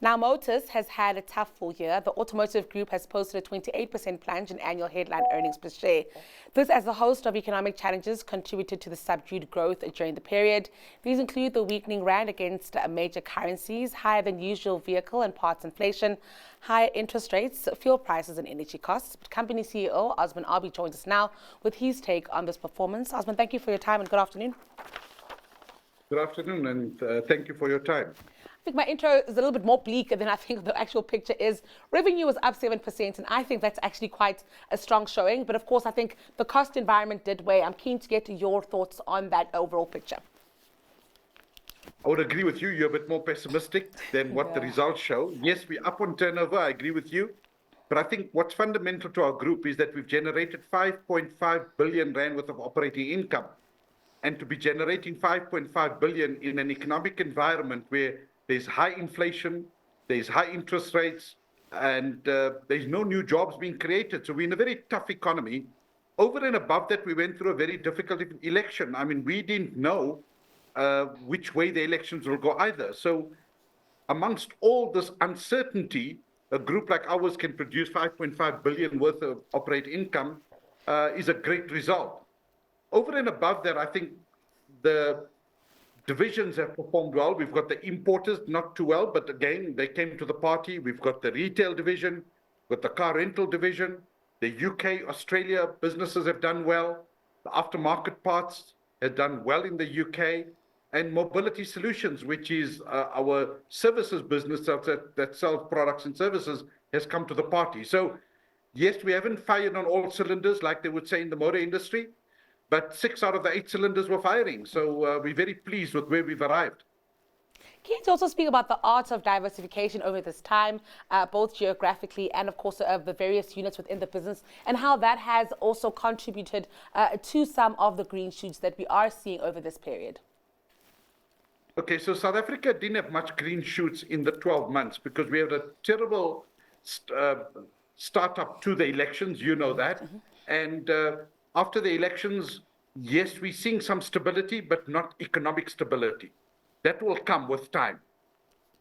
Now, Motus has had a tough full year. The automotive group has posted a 28% plunge in annual headline earnings per share. This, as a host of economic challenges, contributed to the subdued growth during the period. These include the weakening rand against major currencies, higher than usual vehicle and parts inflation, higher interest rates, fuel prices and energy costs. But company CEO Osman Arbee joins us now with his take on this performance. Osman, thank you for your time and good afternoon. Good afternoon, and thank you for your time. I think my intro is a little bit more bleak than I think the actual picture is. Revenue was up 7%, and I think that's actually quite a strong showing. But of course, I think the cost environment did weigh. I'm keen to get your thoughts on that overall picture. I would agree with you. You're a bit more pessimistic than what the results show. Yes, we're up on turnover. I agree with you. But I think what's fundamental to our group is that we've generated 5.5 billion rand worth of operating income. And to be generating 5.5 billion in an economic environment where there's high inflation, there's high interest rates, and there's no new jobs being created. So we're in a very tough economy. Over and above that, we went through a very difficult election. I mean, we didn't know which way the elections will go either. So amongst all this uncertainty, a group like ours can produce 5.5 billion worth of operating income is a great result. Over and above that, I think the divisions have performed well. We've got the importers not too well, but again, they came to the party. We've got the retail division, we've got the car rental division, the UK, Australia businesses have done well. The aftermarket parts have done well in the UK, and mobility solutions, which is our services business that sells products and services, has come to the party. So yes, we haven't fired on all cylinders like they would say in the motor industry, but 6 out of the 8 cylinders were firing. So we're very pleased with where we've arrived. Can you also speak about the art of diversification over this time, both geographically and, of course, of the various units within the business, and how that has also contributed to some of the green shoots that we are seeing over this period? Okay, so South Africa didn't have much green shoots in the 12 months because we had a terrible start-up to the elections, you know that. And after the elections, yes, we're seeing some stability, but not economic stability. That will come with time.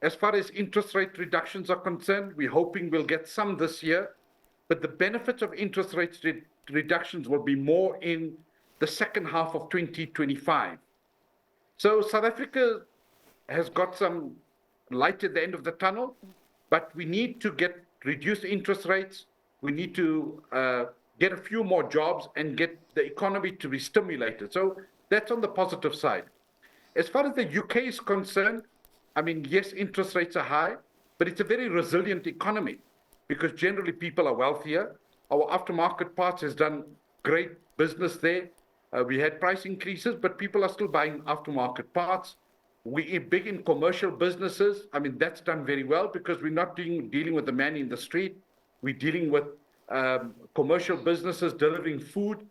As far as interest rate reductions are concerned, we're hoping we'll get some this year, but the benefits of interest rate reductions will be more in the second half of 2025. So South Africa has got some light at the end of the tunnel, but we need to get reduced interest rates. We need to get a few more jobs and get the economy to be stimulated. So that's on the positive side. As far as the UK is concerned, I mean, yes, interest rates are high, but it's a very resilient economy because generally people are wealthier. Our aftermarket parts has done great business there. We had price increases, but people are still buying aftermarket parts. We are big in commercial businesses. I mean, that's done very well because we're not dealing with the man in the street. We're dealing with commercial businesses delivering food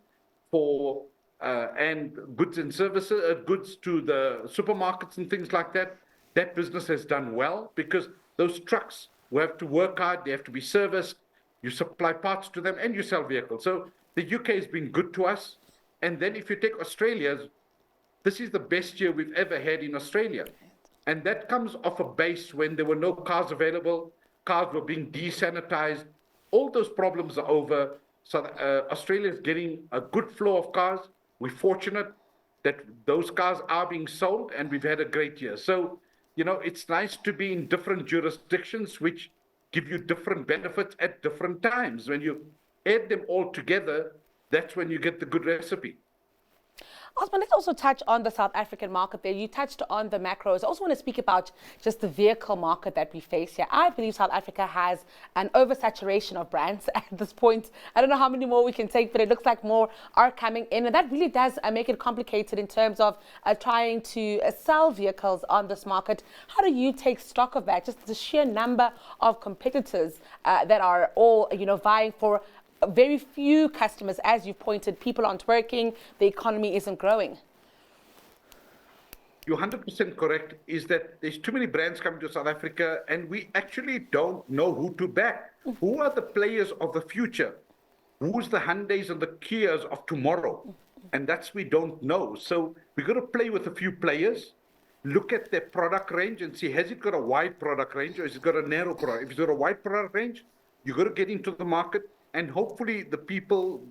for and goods and services, goods to the supermarkets and things like that. That business has done well because those trucks will have to work hard, they have to be serviced, you supply parts to them and you sell vehicles. So the UK has been good to us. And then if you take Australia, this is the best year we've ever had in Australia. And that comes off a base when there were no cars available, cars were being desanitized. All those problems are over. So Australia is getting a good flow of cars. We're fortunate that those cars are being sold and we've had a great year. So, you know, it's nice to be in different jurisdictions which give you different benefits at different times. When you add them all together, that's when you get the good recipe. Osman, let's also touch on the South African market there. You touched on the macros. I also want to speak about just the vehicle market that we face here. I believe South Africa has an oversaturation of brands at this point. I don't know how many more we can take, but it looks like more are coming in. And that really does make it complicated in terms of trying to sell vehicles on this market. How do you take stock of that? Just the sheer number of competitors that are all, vying for very few customers, as you've pointed, people aren't working, the economy isn't growing. You're 100% correct, is that there's too many brands coming to South Africa and we actually don't know who to back. Who are the players of the future? Who's the Hyundais and the Kias of tomorrow? And that's we don't know. So we're going to play with a few players. look at their product range and see, has it got a wide product range or has it got a narrow product? If it's got a wide product range, you've got to get into the market, and hopefully the people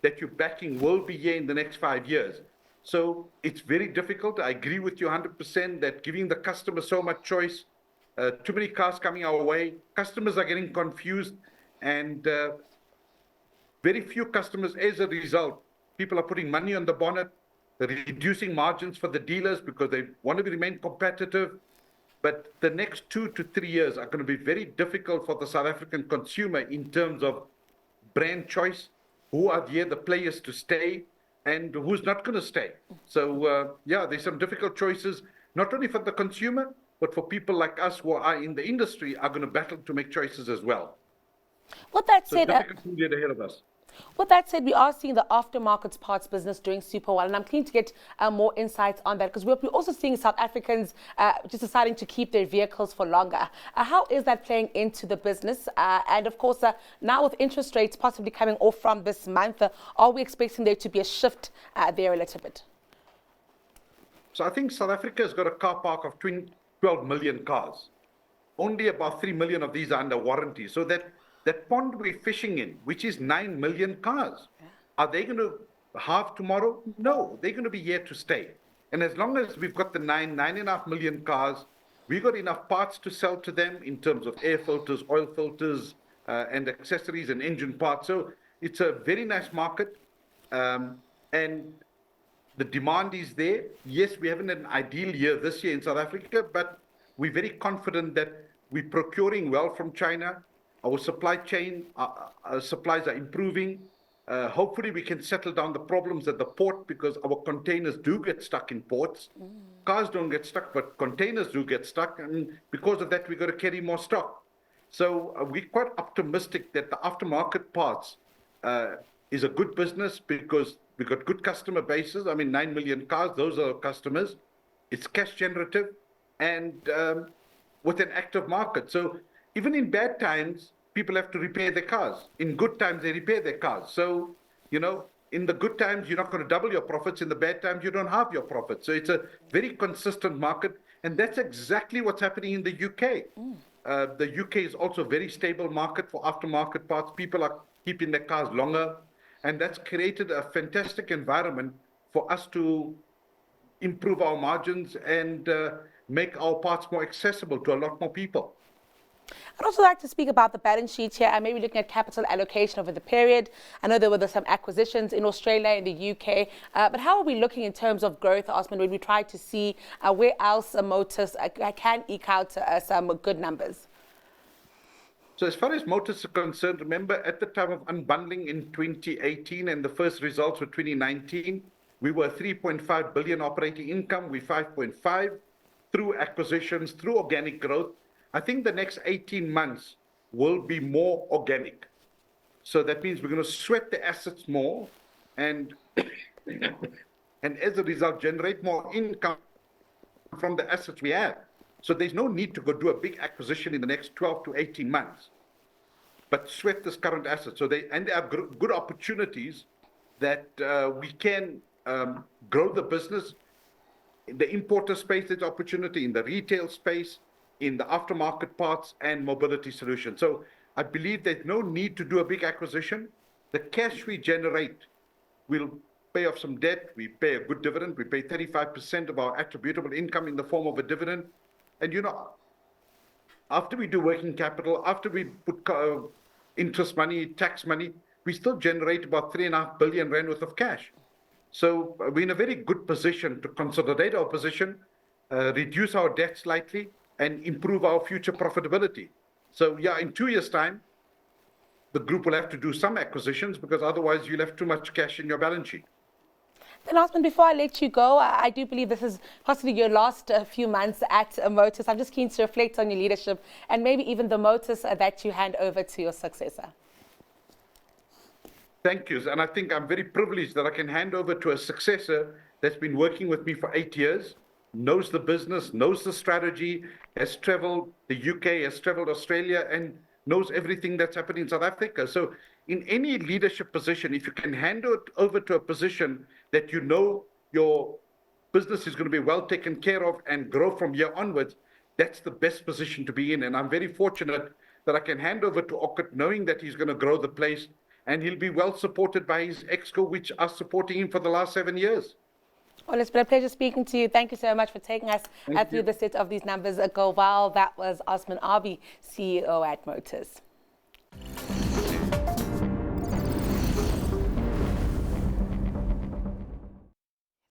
that you're backing will be here in the next 5 years. So it's very difficult. I agree with you 100% that giving the customer so much choice, too many cars coming our way, customers are getting confused, and very few customers, as a result, people are putting money on the bonnet, they're reducing margins for the dealers because they want to remain competitive. But the next 2 to 3 years are going to be very difficult for the South African consumer in terms of brand choice, who are here the players to stay, and who's not going to stay. So, yeah, there's some difficult choices, not only for the consumer, but for people like us who are in the industry are going to battle to make choices as well. With that So said, difficult period ahead of us. With that said, we are seeing the aftermarket parts business doing super well, and I'm keen to get more insights on that, because we're also seeing South Africans just deciding to keep their vehicles for longer. How is that playing into the business? And of course, now with interest rates possibly coming off from this month, are we expecting there to be a shift there a little bit? So I think South Africa has got a car park of 12 million cars. Only about 3 million of these are under warranty. So that pond we're fishing in, which is 9 million cars, are they going to halve tomorrow? No, they're going to be here to stay. And as long as we've got the 9.5 million cars, we've got enough parts to sell to them in terms of air filters, oil filters, and accessories and engine parts. So it's a very nice market. And the demand is there. Yes, we haven't had an ideal year this year in South Africa, but we're very confident that we're procuring well from China. Our supply chain our supplies are improving. Hopefully, we can settle down the problems at the port, because our containers do get stuck in ports. Cars don't get stuck, but containers do get stuck. And because of that, we've got to carry more stock. So we're quite optimistic that the aftermarket parts is a good business, because we've got good customer bases. I mean, 9 million cars, those are our customers. It's cash generative and with an active market. So even in bad times, people have to repair their cars. In good times, they repair their cars. So, in the good times, you're not going to double your profits. In the bad times, you don't halve your profits. So it's a very consistent market. And that's exactly what's happening in the UK. The UK is also a very stable market for aftermarket parts. People are keeping their cars longer. And that's created a fantastic environment for us to improve our margins and make our parts more accessible to a lot more people. I'd also like to speak about the balance sheet here and maybe looking at capital allocation over the period. I know there were some acquisitions in Australia, in the UK, but how are we looking in terms of growth, Osman, when we try to see where else Motus can eke out some good numbers? So as far as Motus is concerned, remember at the time of unbundling in 2018 and the first results were 2019, we were 3.5 billion operating income, we 5.5 through acquisitions, through organic growth. I think the next 18 months will be more organic. So that means we're going to sweat the assets more and, and as a result, generate more income from the assets we have. So there's no need to go do a big acquisition in the next 12 to 18 months, but sweat this current asset. So there are good opportunities that we can grow the business. In the importer space, there's opportunity. In the retail space, in the aftermarket parts and mobility solutions. So I believe there's no need to do a big acquisition. The cash we generate will pay off some debt. We pay a good dividend. We pay 35% of our attributable income in the form of a dividend. And after we do working capital, after we put interest money, tax money, we still generate about 3.5 billion rand worth of cash. So we're in a very good position to consolidate our position, reduce our debt slightly, and improve our future profitability. So yeah, in 2 years' time, the group will have to do some acquisitions, because otherwise you'll have too much cash in your balance sheet. Then, Osman, before I let you go, I do believe this is possibly your last few months at Motus. I'm just keen to reflect on your leadership and maybe even the Motus that you hand over to your successor. Thank you. And I think I'm very privileged that I can hand over to a successor that's been working with me for 8 years, knows the business, knows the strategy, has traveled the UK, has traveled Australia, and knows everything that's happening in South Africa. So in any leadership position, if you can hand it over to a position that you know your business is going to be well taken care of and grow from here onwards, that's the best position to be in. And I'm very fortunate that I can hand over to Okut knowing that he's going to grow the place and he'll be well supported by his exco, which are supporting him for the last 7 years. Well, it's been a pleasure speaking to you. Thank you so much for taking us through the set of these numbers. Go well. That was Osman Arbee, CEO at Motus.